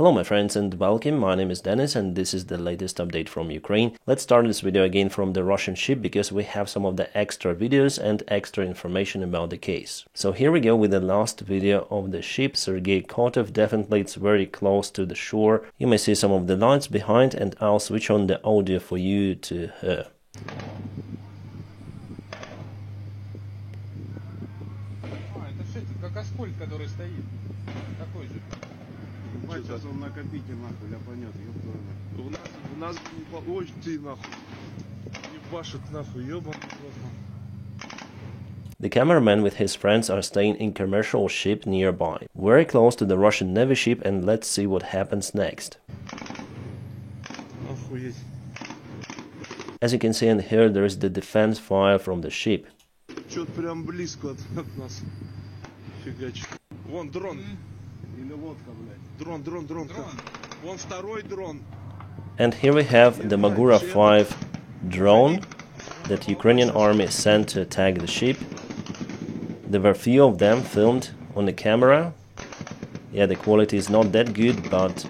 Hello my friends and welcome, my name is Dennis and this is the latest update from Ukraine. Let's start this video again from the Russian ship because we have some of the extra videos and extra information about the case. So here we go with the last video of the ship, Sergei Kotov. Definitely it's very close to the shore. You may see some of the lights behind and I'll switch on the audio for you to hear. Сейчас он накопите нахуй, я понес, ёбаный. У нас ой ты нахуй. Ебашит нахуй, ёбаный. The cameraman with his friends are staying in commercial ship nearby, very close to the Russian Navy ship, and let's see what happens next. Охуеть. As you can see and hear, there is the defense fire from the ship. Чё-то прям близко от нас. Фигач. Вон дрон. Или лодка, блядь. Дрон. Вон второй дрон. And here we have the Magura 5 drone that Ukrainian army sent to attack the ship. There were few of them filmed on the camera. Yeah, the quality is not that good, but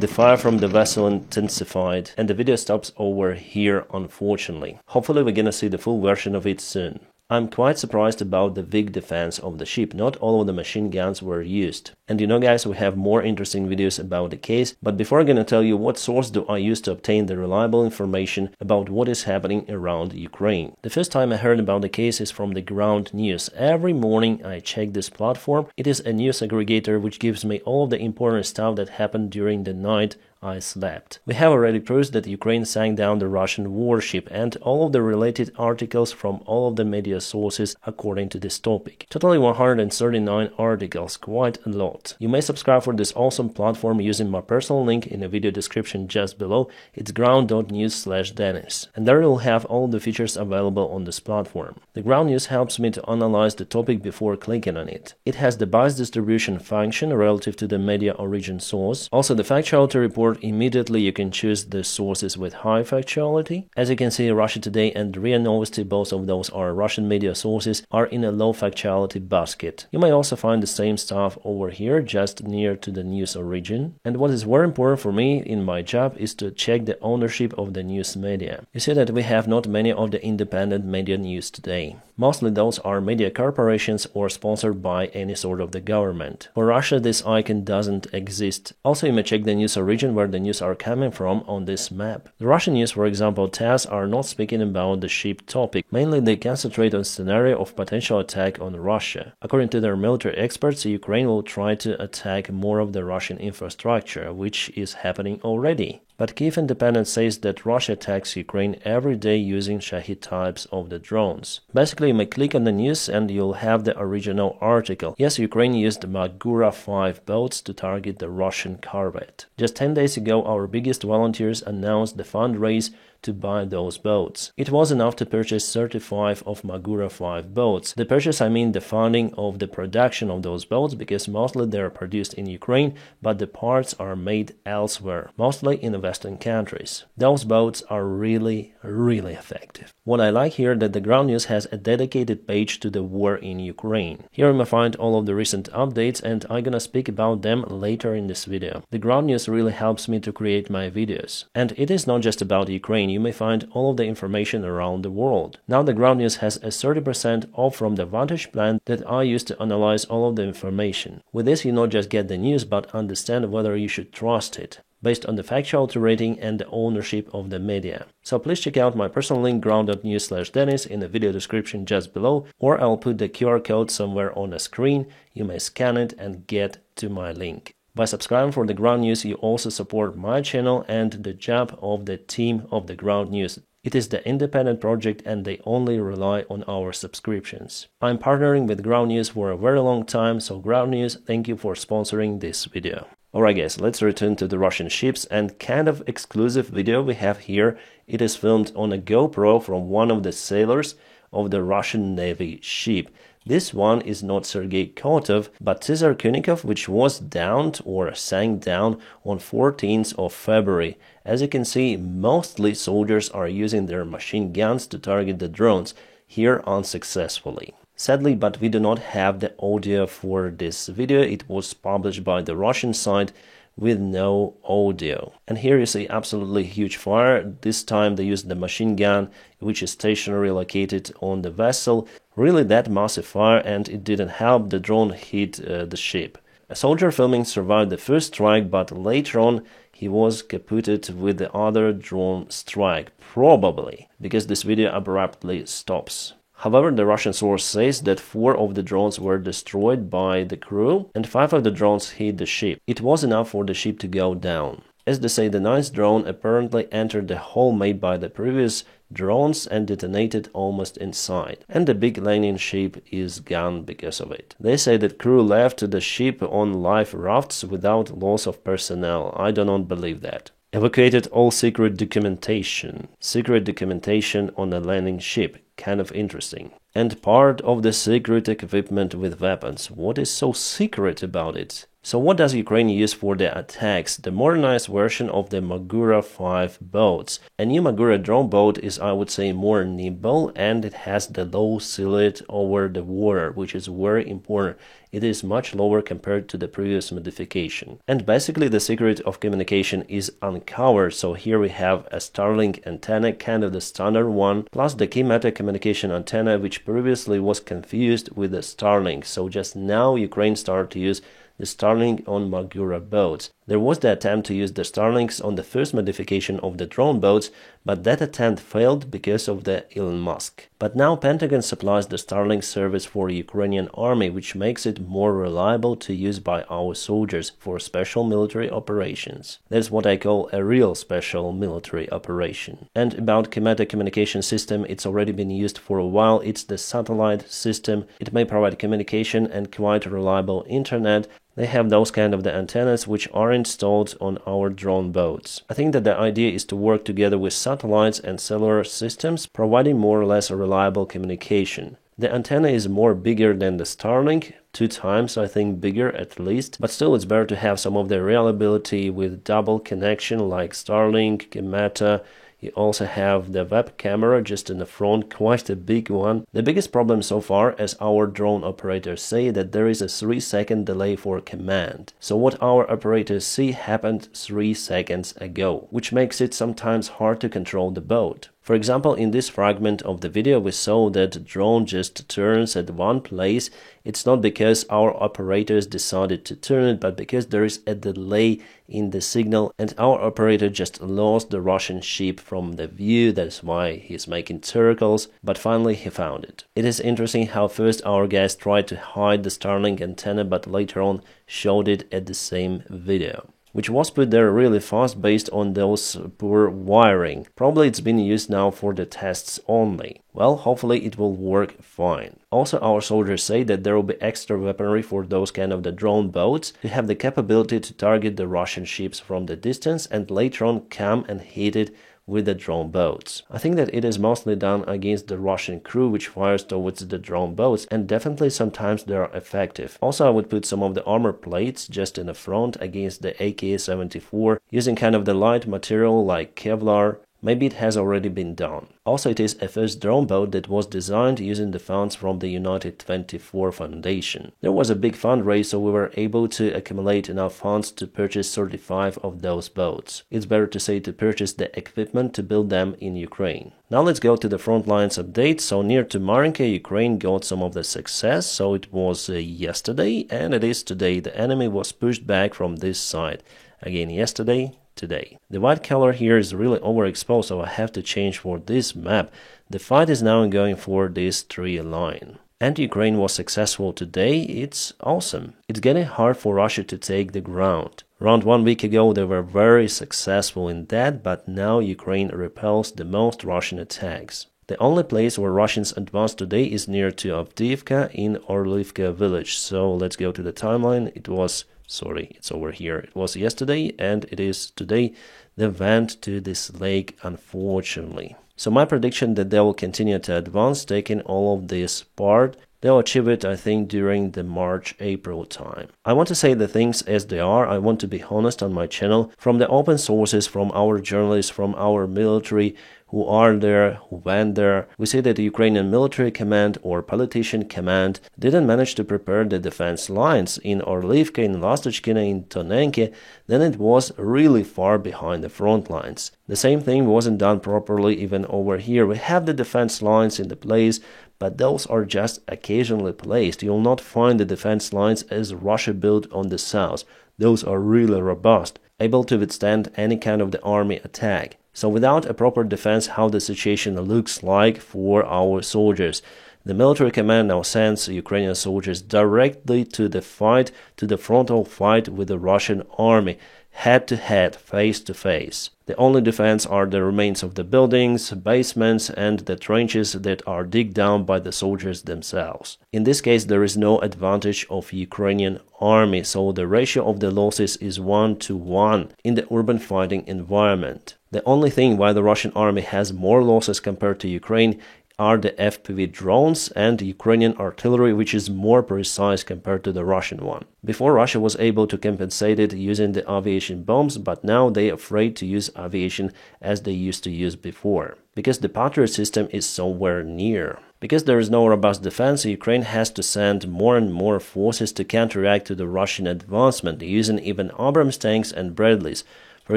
the fire from the vessel intensified and the video stops over here, unfortunately. Hopefully we're gonna see the full version of it soon. I'm quite surprised about the weak defense of the ship. Not all of the machine guns were used. And you know guys, we have more interesting videos about the case, but before I'm gonna tell you what source do I use to obtain the reliable information about what is happening around Ukraine. The first time I heard about the case is from the ground news. Every morning I check this platform. It is a news aggregator which gives me all of the important stuff that happened during the night I slept. We have already proofs that Ukraine sank down the Russian warship and all of the related articles from all of the media sources according to this topic. Totally 139 articles, quite a lot. You may subscribe for this awesome platform using my personal link in the video description just below. It's ground.news/Dennis. And there you'll have all the features available on this platform. The ground news helps me to analyze the topic before clicking on it. It has the bias distribution function relative to the media origin source. Also the factuality report. Immediately you can choose the sources with high factuality. As you can see, Russia Today and RIA Novosti, both of those are Russian media sources, are in a low factuality basket. You may also find the same stuff over here, just near to the news origin. And what is very important for me in my job is to check the ownership of the news media. You see that we have not many of the independent media news today. Mostly those are media corporations or sponsored by any sort of the government. For Russia, this icon doesn't exist. Also, you may check the news origin where the news are coming from on this map. The Russian news, for example, TASS, are not speaking about the ship topic. Mainly they concentrate on scenario of potential attack on Russia. According to their military experts, Ukraine will try to attack more of the Russian infrastructure, which is happening already. But Kiev Independent says that Russia attacks Ukraine every day using Shahid types of the drones. Basically, you may click on the news and you'll have the original article. Yes, Ukraine used Magura 5 boats to target the Russian corvette. Just 10 days ago, our biggest volunteers announced the fundraise to buy those boats. It was enough to purchase 35 of Magura 5 boats. The purchase, I mean the funding of the production of those boats, because mostly they are produced in Ukraine, but the parts are made elsewhere, mostly in the Western countries. Those boats are really effective. What I like here that the ground news has a dedicated page to the war in Ukraine. Here you may find all of the recent updates and I'm gonna speak about them later in this video. The ground news really helps me to create my videos. And it is not just about Ukraine. You may find all of the information around the world. Now the ground news has a 30% off from the Vantage plan that I use to analyze all of the information. With this you not just get the news but understand whether you should trust it, based on the factuality rating and the ownership of the media. So please check out my personal link ground.news/Dennis in the video description just below, or I'll put the QR code somewhere on the screen. You may scan it and get to my link. By subscribing for the ground news, you also support my channel and the job of the team of the ground news. It is the independent project and they only rely on our subscriptions. I'm partnering with Ground News for a very long time, so Ground News, thank you for sponsoring this video. Alright guys, let's return to the Russian ships and kind of exclusive video we have here. It is filmed on a GoPro from one of the sailors of the Russian Navy ship. This one is not Sergei Kotov, but Cesar Kunikov, which was downed or sank down on 14th of February. As you can see, mostly soldiers are using their machine guns to target the drones, here unsuccessfully. Sadly, but we do not have the audio for this video. It was published by the Russian side with no audio. And here you see absolutely huge fire. This time they used the machine gun, which is stationary, located on the vessel. Really that massive fire, and it didn't help. The drone hit the ship. A soldier filming survived the first strike, but later on he was kaputted with the other drone strike, probably because this video abruptly stops. However, the Russian source says that 4 of the drones were destroyed by the crew and 5 of the drones hit the ship. It was enough for the ship to go down. As they say, the 9th drone apparently entered the hole made by the previous drones and detonated almost inside, and the big landing ship is gone because of it. They say that crew left the ship on life rafts without loss of personnel. I do not believe that. Evacuated all secret documentation. Secret documentation on a landing ship. Kind of interesting. And part of the secret equipment with weapons. What is so secret about it? So what does Ukraine use for the attacks? The modernized version of the Magura 5 boats. A new Magura drone boat is, I would say, more nimble, and it has the low silhouette over the water, which is very important. It is much lower compared to the previous modification. And basically the secret of communication is uncovered. So here we have a Starlink antenna, kind of the standard one, plus the key meta communication antenna, which previously was confused with the Starlink. So just now Ukraine started to use the Starlink on Magura boats. There was the attempt to use the Starlinks on the first modification of the drone boats, but that attempt failed because of the Elon Musk. But now Pentagon supplies the Starlink service for Ukrainian army, which makes it more reliable to use by our soldiers for special military operations. That's what I call a real special military operation. And about Kemeta communication system, it's already been used for a while. It's the satellite system. It may provide communication and quite reliable internet. They have those kind of the antennas which are installed on our drone boats. I think that the idea is to work together with satellites and cellular systems, providing more or less a reliable communication. The antenna is more bigger than the Starlink, 2 times I think bigger at least, but still it's better to have some of the reliability with double connection like Starlink, Kemeta. You also have the web camera just in the front, quite a big one. The biggest problem so far, as our drone operators say, that there is a 3-second delay for command. So what our operators see happened 3 seconds ago, which makes it sometimes hard to control the boat. For example, in this fragment of the video we saw that the drone just turns at one place. It's not because our operators decided to turn it, but because there is a delay in the signal and our operator just lost the Russian ship from the view. That's why he's making circles, but finally he found it. It is interesting how first our guys tried to hide the Starlink antenna, but later on showed it at the same video, which was put there really fast based on those poor wiring. Probably it's been used now for the tests only. Well, hopefully it will work fine. Also, our soldiers say that there will be extra weaponry for those kind of the drone boats to have the capability to target the Russian ships from the distance and later on come and hit it with the drone boats. I think that it is mostly done against the Russian crew which fires towards the drone boats, and definitely sometimes they are effective. Also, I would put some of the armor plates just in the front against the AK-74 using kind of the light material like Kevlar. Maybe it has already been done. Also, it is a first drone boat that was designed using the funds from the United 24 Foundation. There was a big fundraise, so we were able to accumulate enough funds to purchase 35 of those boats. It's better to say to purchase the equipment to build them in Ukraine. Now let's go to the front lines update. So near to Marinka, Ukraine got some of the success. So it was yesterday and it is today. The enemy was pushed back from this side. Again, yesterday, today. The white color here is really overexposed, so I have to change for this map. The fight is now going for this tree line. And Ukraine was successful today. It's awesome. It's getting hard for Russia to take the ground. Around 1 week ago they were very successful in that, but now Ukraine repels the most Russian attacks. The only place where Russians advanced today is near to Avdiivka in Orlivka village. So let's go to the timeline. It's over here. It was yesterday and it is today. They went to this lake, unfortunately. So my prediction that they will continue to advance, taking all of this part They'll achieve it, I think, during the March-April time. I want to say the things as they are. I want to be honest on my channel. From the open sources, from our journalists, from our military who are there, who went there, we see that the Ukrainian military command or politician command didn't manage to prepare the defense lines in Orlivka, in Lastochkina, in Tonenki. Then it was really far behind the front lines. The same thing wasn't done properly even over here. We have the defense lines in the place, but those are just occasionally placed. You'll not find the defense lines as Russia built on the south. Those are really robust, able to withstand any kind of the army attack. So without a proper defense, how the situation looks like for our soldiers. The military command now sends Ukrainian soldiers directly to the fight, to the frontal fight with the Russian army, head to head, face to face. The only defense are the remains of the buildings, basements, and the trenches that are digged down by the soldiers themselves. In this case, there is no advantage of Ukrainian army, so the ratio of the losses is 1-to-1 in the urban fighting environment. The only thing why the Russian army has more losses compared to Ukraine are the FPV drones and Ukrainian artillery, which is more precise compared to the Russian one. Before, Russia was able to compensate it using the aviation bombs, but now they are afraid to use aviation as they used to use before, because the Patriot system is somewhere near. Because there is no robust defense, Ukraine has to send more and more forces to counteract to the Russian advancement, using even Abrams tanks and Bradleys. For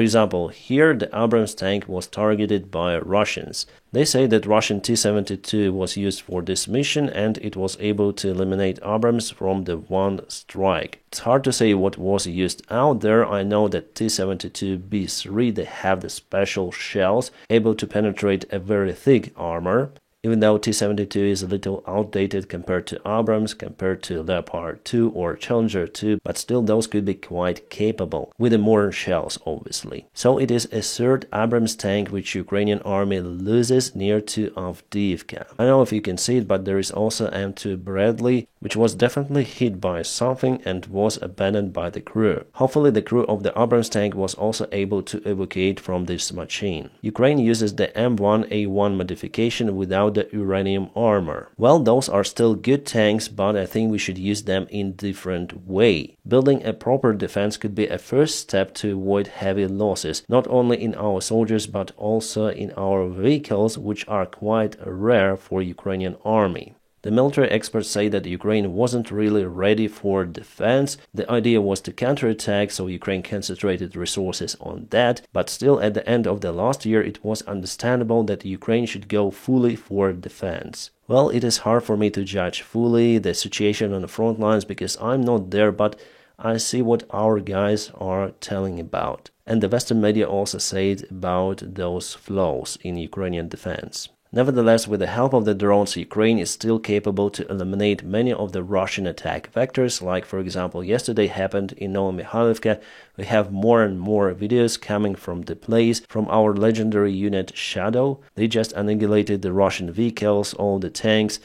example, here the Abrams tank was targeted by Russians. They say that Russian T-72 was used for this mission and it was able to eliminate Abrams from the one strike. It's hard to say what was used out there. I know that T-72B3, they have the special shells able to penetrate a very thick armor. Even though T-72 is a little outdated compared to Abrams, compared to Leopard 2 or Challenger 2, but still those could be quite capable, with the modern shells obviously. So it is a third Abrams tank which Ukrainian army loses near to Avdiivka. I don't know if you can see it, but there is also M2 Bradley, which was definitely hit by something and was abandoned by the crew. Hopefully the crew of the Abrams tank was also able to evacuate from this machine. Ukraine uses the M1A1 modification without the uranium armor. Well, those are still good tanks, but I think we should use them in different way. Building a proper defense could be a first step to avoid heavy losses, not only in our soldiers but also in our vehicles, which are quite rare for Ukrainian army. The military experts say that Ukraine wasn't really ready for defense. The idea was to counterattack, so Ukraine concentrated resources on that. But still, at the end of the last year, it was understandable that Ukraine should go fully for defense. Well, it is hard for me to judge fully the situation on the front lines because I'm not there, but I see what our guys are telling about. And the Western media also said about those flaws in Ukrainian defense. Nevertheless, with the help of the drones, Ukraine is still capable to eliminate many of the Russian attack vectors, like for example yesterday happened in Novomikhailivka. We have more and more videos coming from the place, from our legendary unit Shadow. They just annihilated the Russian vehicles, all the tanks.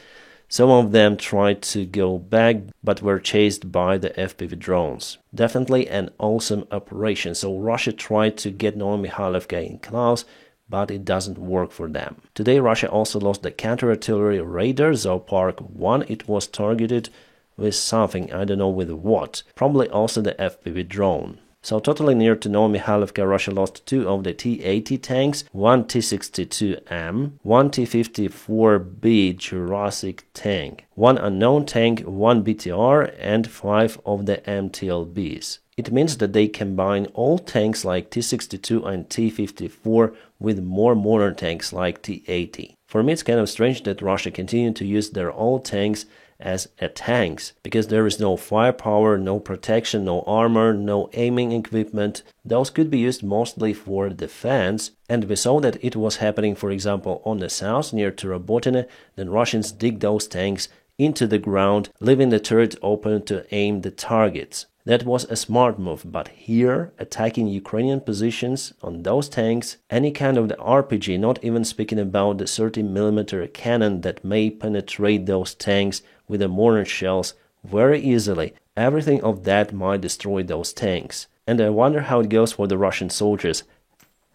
Some of them tried to go back, but were chased by the FPV drones. Definitely an awesome operation. So Russia tried to get Novomikhailivka in close, but it doesn't work for them. Today Russia also lost the counter-artillery radar Zoopark 1. It was targeted with something, I don't know with what. Probably also the FPV drone. So totally near to Novomikhailivka, Russia lost 2 of the T-80 tanks, 1 T-62M, 1 T-54B Jurassic tank, 1 unknown tank, 1 BTR, and 5 of the MTLBs. It means that they combine old tanks like T-62 and T-54 with more modern tanks like T-80. For me, it's kind of strange that Russia continued to use their old tanks as tanks, because there is no firepower, no protection, no armor, no aiming equipment. Those could be used mostly for defense, and we saw that it was happening, for example, on the south near to Robotine. Then Russians dig those tanks into the ground, leaving the turret open to aim the targets. That was a smart move, but here, attacking Ukrainian positions on those tanks, any kind of the RPG, not even speaking about the 30mm cannon that may penetrate those tanks with the mortar shells very easily, everything of that might destroy those tanks. And I wonder how it goes for the Russian soldiers.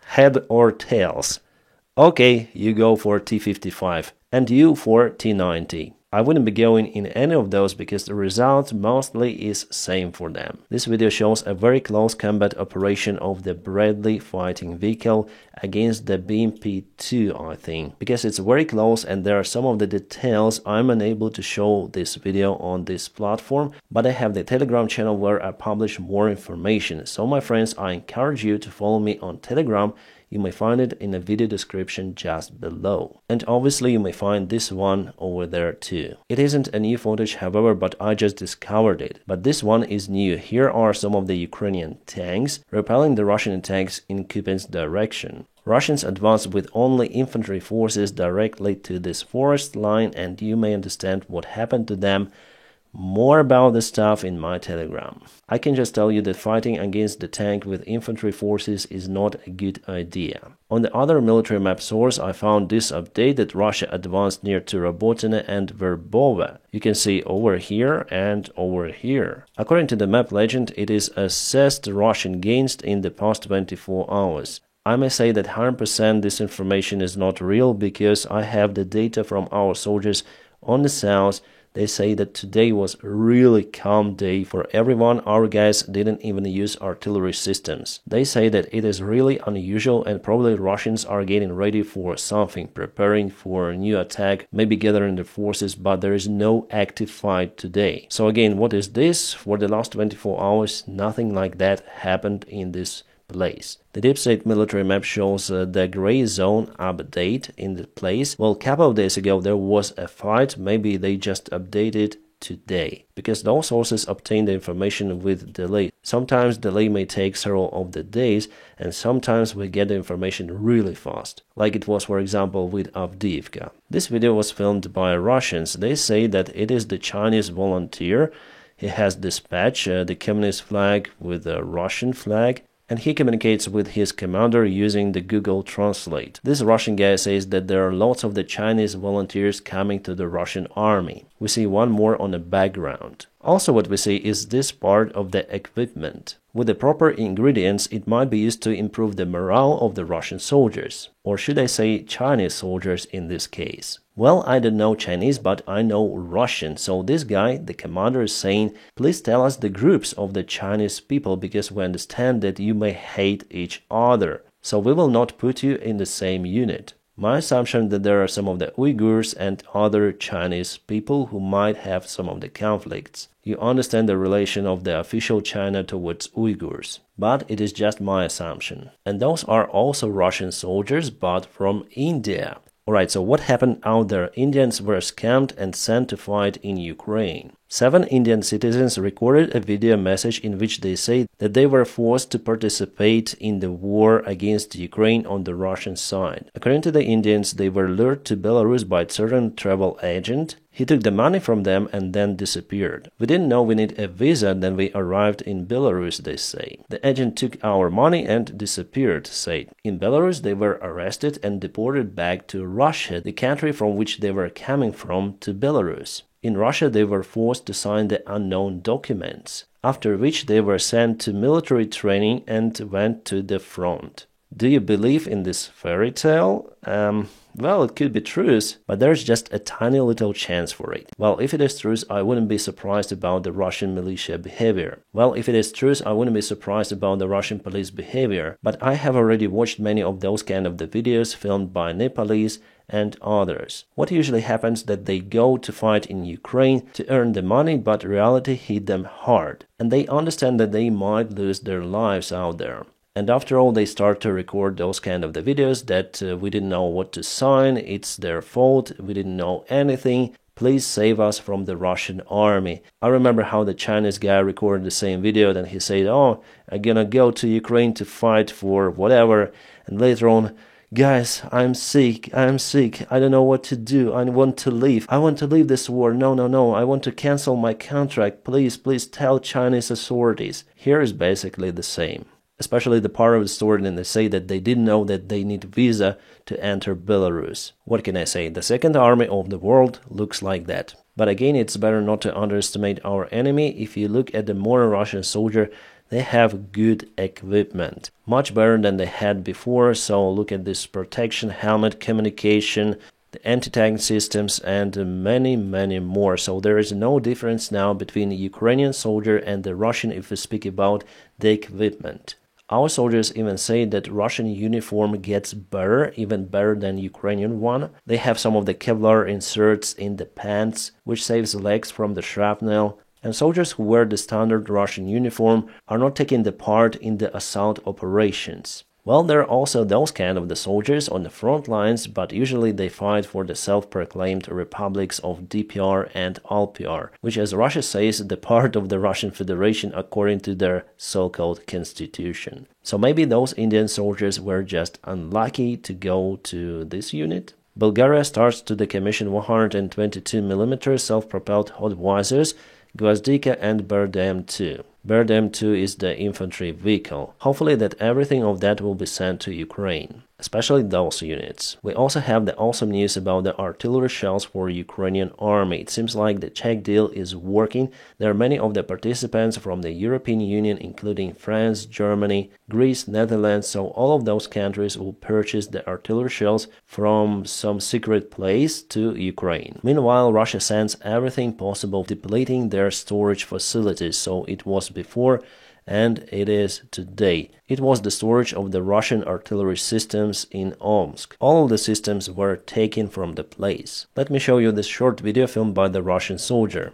Head or tails? Okay, you go for T-55, and you for T-90. I wouldn't be going in any of those because the result mostly is same for them. This video shows a very close combat operation of the Bradley fighting vehicle against the BMP-2, I think, because it's very close and there are some of the details I'm unable to show this video on this platform, but I have the Telegram channel where I publish more information. So my friends, I encourage you to follow me on Telegram. You may find it in the video description just below. And obviously you may find this one over there too. It isn't a new footage, however, but I just discovered it. But this one is new. Here are some of the Ukrainian tanks repelling the Russian attacks in Kupian's direction. Russians advanced with only infantry forces directly to this forest line, and you may understand what happened to them. More about the stuff in my Telegram. I can just tell you that fighting against the tank with infantry forces is not a good idea. On the other military map source, I found this update that Russia advanced near to Robotine and Verbova. You can see over here and over here. According to the map legend, it is assessed Russian gains in the past 24 hours. I may say that 100% this information is not real because I have the data from our soldiers on the south. They say that today was a really calm day for everyone. Our guys didn't even use artillery systems. They say that it is really unusual and probably Russians are getting ready for something, preparing for a new attack, maybe gathering their forces, but there is no active fight today. So again, what is this? For the last 24 hours, nothing like that happened in this place. The deep state military map shows the gray zone update in the place. Well, a couple of days ago there was a fight, maybe they just updated today, because those sources obtain the information with delay. Sometimes delay may take several of the days, and sometimes we get the information really fast, like it was for example with Avdiivka. This video was filmed by Russians. They say that it is the Chinese volunteer. He has this patch, the communist flag with a Russian flag, and he communicates with his commander using the Google Translate. This Russian guy says that there are lots of the Chinese volunteers coming to the Russian army. We see one more on the background. Also what we see is this part of the equipment. With the proper ingredients, it might be used to improve the morale of the Russian soldiers. Or should I say Chinese soldiers in this case? Well, I don't know Chinese, but I know Russian. So this guy, the commander, is saying, please tell us the groups of the Chinese people because we understand that you may hate each other. So we will not put you in the same unit. My assumption that there are some of the Uyghurs and other Chinese people who might have some of the conflicts. You understand the relation of the official China towards Uyghurs. But it is just my assumption. And those are also Russian soldiers, but from India. Alright, so what happened out there? Indians were scammed and sent to fight in Ukraine. 7 Indian citizens recorded a video message in which they say that they were forced to participate in the war against Ukraine on the Russian side. According to the Indians, they were lured to Belarus by a certain travel agent. He took the money from them and then disappeared. We didn't know we need a visa, then we arrived in Belarus, they say. The agent took our money and disappeared, said. In Belarus, they were arrested and deported back to Russia, the country from which they were coming from, to Belarus. In Russia, they were forced to sign the unknown documents, after which they were sent to military training and went to the front. Do you believe in this fairy tale? Well, it could be true, but there's just a tiny little chance for it. Well, if it is true, I wouldn't be surprised about the Russian militia behavior. Well, if it is true, I wouldn't be surprised about the Russian police behavior. But I have already watched many of those kind of the videos filmed by Nepalese and others. What usually happens that they go to fight in Ukraine to earn the money, but reality hit them hard. And they understand that they might lose their lives out there. And after all, they start to record those kind of the videos that we didn't know what to sign, it's their fault, we didn't know anything, please save us from the Russian army. I remember how the Chinese guy recorded the same video, then he said, oh, I'm gonna go to Ukraine to fight for whatever, and later on, guys, I'm sick, I don't know what to do, I want to leave this war, no, I want to cancel my contract, please tell Chinese authorities. Here is basically the same. Especially the part of the story when they say that they didn't know that they need visa to enter Belarus. What can I say? The second army of the world looks like that. But again, it's better not to underestimate our enemy. If you look at the modern Russian soldier, they have good equipment. Much better than they had before. So look at this protection, helmet, communication. the anti-tank systems, and many more. So there is no difference now between the Ukrainian soldier and the Russian if we speak about the equipment. Our soldiers even say that Russian uniform gets better, even better than Ukrainian one. They have some of the Kevlar inserts in the pants, which saves legs from the shrapnel. And soldiers who wear the standard Russian uniform are not taking the part in the assault operations. Well, there are also those kind of the soldiers on the front lines, but usually they fight for the self-proclaimed republics of DPR and LPR, which, as Russia says, the part of the Russian Federation according to their so-called constitution. So maybe those Indian soldiers were just unlucky to go to this unit? Bulgaria starts to decommission 122mm self-propelled hot visors, Gvazdika and Berdem-2. Berdem-2 is the infantry vehicle. Hopefully that everything of that will be sent to Ukraine, especially those units. We also have the awesome news about the artillery shells for Ukrainian army. It seems like the Czech deal is working. There are many of the participants from the European Union, including France, Germany, Greece, Netherlands, so all of those countries will purchase the artillery shells from some secret place to Ukraine. Meanwhile, Russia sends everything possible, depleting their storage facilities, so it was before and it is today. It was the storage of the Russian artillery systems in Omsk. All of the systems were taken from the place. Let me show you this short video filmed by the Russian soldier.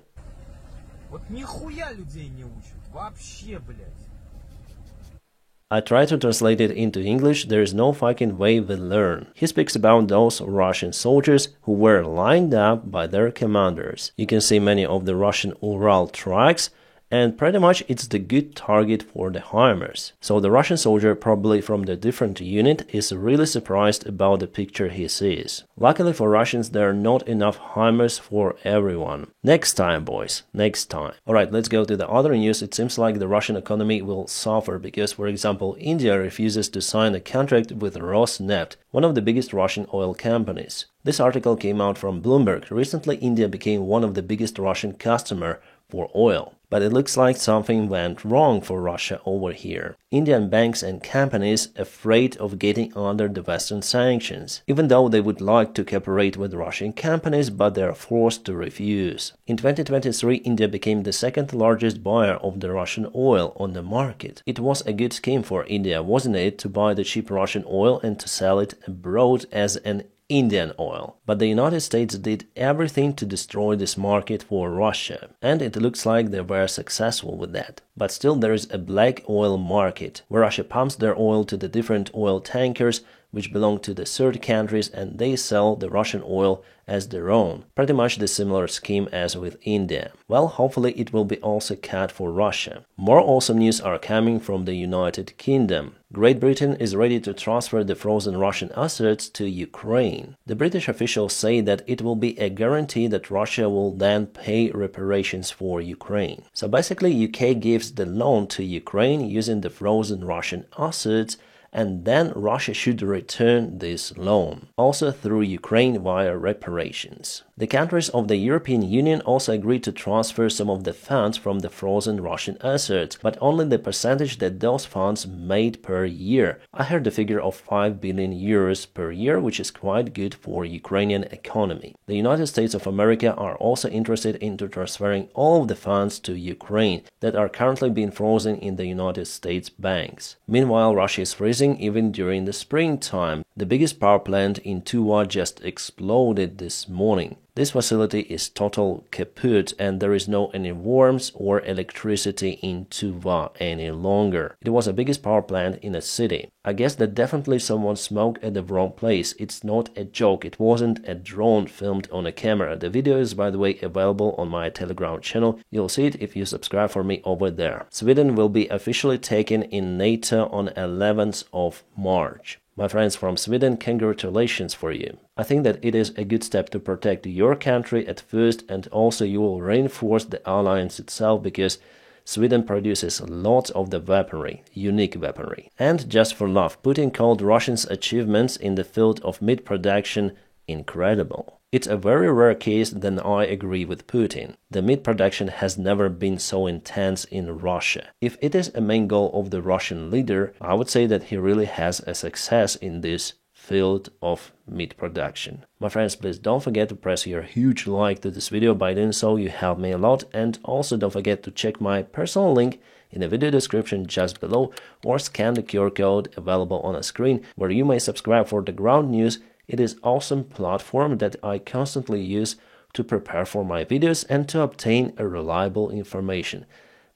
I try to translate it into English. There is no fucking way we learn. He speaks about those Russian soldiers who were lined up by their commanders. You can see many of the Russian Ural trucks, and pretty much it's the good target for the HIMARS. So the Russian soldier, probably from the different unit, is really surprised about the picture he sees. Luckily for Russians, there are not enough HIMARS for everyone. Next time, boys, next time. Alright, let's go to the other news. It seems like the Russian economy will suffer because, for example, India refuses to sign a contract with Rosneft, one of the biggest Russian oil companies. This article came out from Bloomberg. Recently, India became one of the biggest Russian customers for oil. But it looks like something went wrong for Russia over here. Indian banks and companies afraid of getting under the Western sanctions, even though they would like to cooperate with Russian companies, but they are forced to refuse. In 2023, India became the second largest buyer of the Russian oil on the market. It was a good scheme for India, wasn't it, to buy the cheap Russian oil and to sell it abroad as an Indian oil. But the United States did everything to destroy this market for Russia, and it looks like they were successful with that. But still there is a black oil market, where Russia pumps their oil to the different oil tankers which belong to the third countries, and they sell the Russian oil as their own. Pretty much the similar scheme as with India. Well, hopefully it will be also cut for Russia. More awesome news are coming from the United Kingdom. Great Britain is ready to transfer the frozen Russian assets to Ukraine. The British officials say that it will be a guarantee that Russia will then pay reparations for Ukraine. So basically UK gives the loan to Ukraine using the frozen Russian assets, and then Russia should return this loan, also through Ukraine via reparations. The countries of the European Union also agreed to transfer some of the funds from the frozen Russian assets, but only the percentage that those funds made per year. I heard the figure of 5 billion euros per year, which is quite good for Ukrainian economy. The United States of America are also interested in transferring all of the funds to Ukraine that are currently being frozen in the United States banks. Meanwhile, Russia is freezing even during the springtime. The biggest power plant in Tuva just exploded this morning. This facility is total kaput, and there is no any warmth or electricity in Tuva any longer. It was the biggest power plant in a city. I guess that definitely someone smoked at the wrong place. It's not a joke. It wasn't a drone filmed on a camera. The video is, by the way, available on my Telegram channel. You'll see it if you subscribe for me over there. Sweden will be officially taken in NATO on 11th of March. My friends from Sweden, congratulations for you. I think that it is a good step to protect your country at first, and also you will reinforce the alliance itself because Sweden produces lots of the weaponry, unique weaponry. And just for love, Putin called Russians' achievements in the field of meat production incredible. It's a very rare case, then I agree with Putin. The meat production has never been so intense in Russia. If it is a main goal of the Russian leader, I would say that he really has a success in this field of meat production. My friends, please don't forget to press your huge like to this video. By doing so, you help me a lot. And also don't forget to check my personal link in the video description just below, or scan the QR code available on the screen, where you may subscribe for the ground news. It is an awesome platform that I constantly use to prepare for my videos and to obtain a reliable information.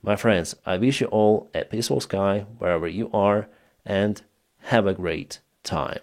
My friends, I wish you all a peaceful sky wherever you are, and have a great time.